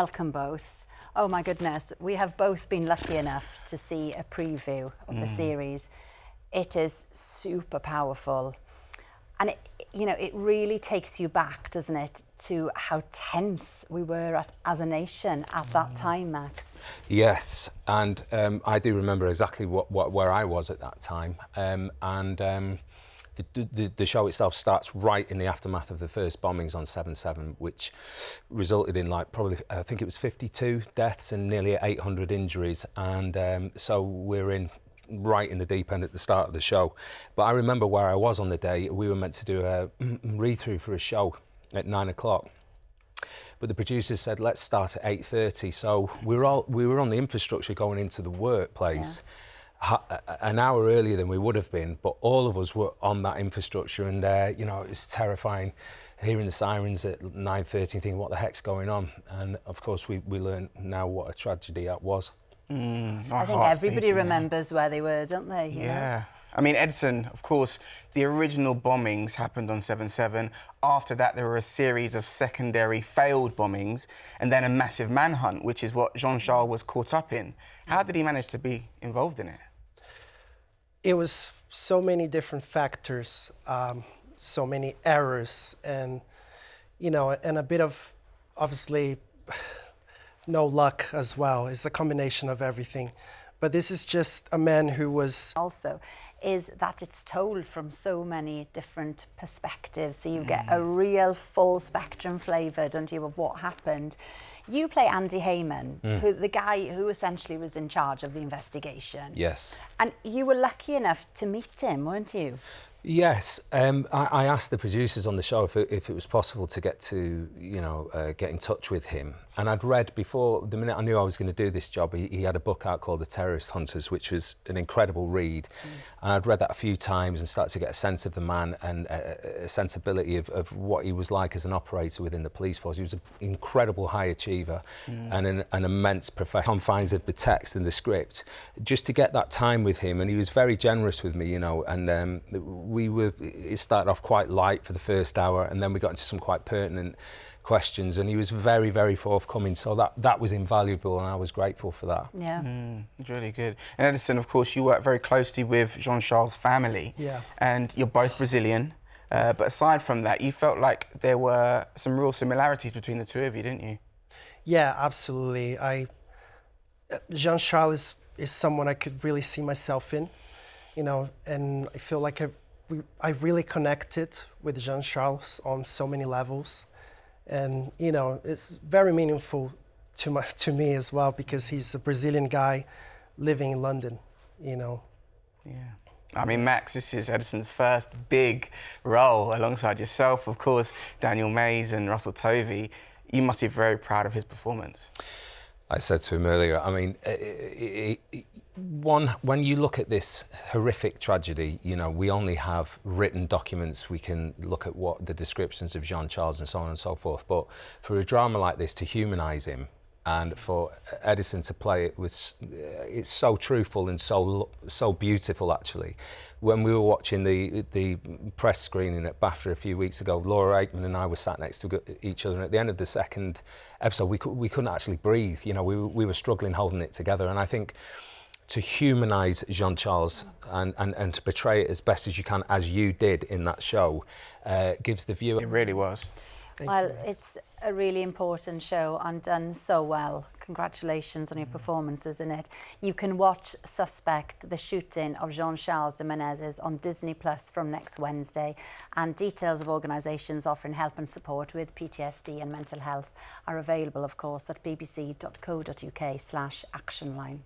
Welcome both. Oh my goodness, we have both been lucky enough to see a preview of the series. It is super powerful. And it really takes you back, doesn't it, to how tense we were as a nation at that time, Max. Yes, and I do remember exactly where I was at that time. The show itself starts right in the aftermath of the first bombings on 7/7, which resulted in probably, I think it was 52 deaths and nearly 800 injuries. And so we're right in the deep end at the start of the show. But I remember where I was on the day. We were meant to do a read-through for a show at 9 o'clock. But the producers said, let's start at 8:30. So we were on the infrastructure going into the workplace. Yeah. An hour earlier than we would have been, but all of us were on that infrastructure, and it was terrifying hearing the sirens at 9:30 and thinking, what the heck's going on? And of course we learned now what a tragedy that was. I think everybody remembers where they were, don't they? You know? I mean, Edison, of course, the original bombings happened on 7/7. After that, there were a series of secondary failed bombings and then a massive manhunt, which is what Jean-Charles was caught up in. How did he manage to be involved in it? It was so many different factors, so many errors, and, and a bit of, obviously, no luck as well. It's a combination of everything. But this is just a man who was... Also, is that it's told from so many different perspectives, so you get a real full spectrum flavour, don't you, of what happened. You play Andy Heyman, the guy who essentially was in charge of the investigation. Yes. And you were lucky enough to meet him, weren't you? Yes, I asked the producers on the show if it was possible to get to, get in touch with him. And I'd read before, the minute I knew I was going to do this job, he had a book out called The Terrorist Hunters, which was an incredible read. And I'd read that a few times and started to get a sense of the man and a sensibility of what he was like as an operator within the police force. He was an incredible high achiever and an immense professional. Confines of the text and the script, just to get that time with him. And he was very generous with me, and it started off quite light for the first hour, and then we got into some quite pertinent questions, and he was very, very forthcoming. So that was invaluable, and I was grateful for that. Yeah. It's really good. And Edison, of course, you work very closely with Jean-Charles' family. Yeah. And you're both Brazilian. But aside from that, you felt like there were some real similarities between the two of you, didn't you? Yeah, absolutely. Jean-Charles is someone I could really see myself in, and I feel like I really connected with Jean-Charles on so many levels. And, it's very meaningful to me as well, because he's a Brazilian guy living in London, Yeah. I mean, Max, this is Edison's first big role alongside yourself, of course, Daniel Mays and Russell Tovey. You must be very proud of his performance. I said to him earlier, I mean, when you look at this horrific tragedy, we only have written documents. We can look at what the descriptions of Jean-Charles and so on and so forth. But for a drama like this, to humanise him and for Edison to play it it's so truthful and so beautiful, actually. When we were watching the press screening at BAFTA a few weeks ago, Laura Aikman and I were sat next to each other, and at the end of the second episode, we couldn't actually breathe. We were struggling holding it together. And I think to humanise Jean-Charles and to portray it as best as you can, as you did in that show, gives the viewer... It really was. Well, it's a really important show and done so well. Congratulations on your performances in it. You can watch Suspect, the shooting of Jean-Charles de Menezes, on Disney Plus from next Wednesday. And details of organisations offering help and support with PTSD and mental health are available, of course, at bbc.co.uk/actionline.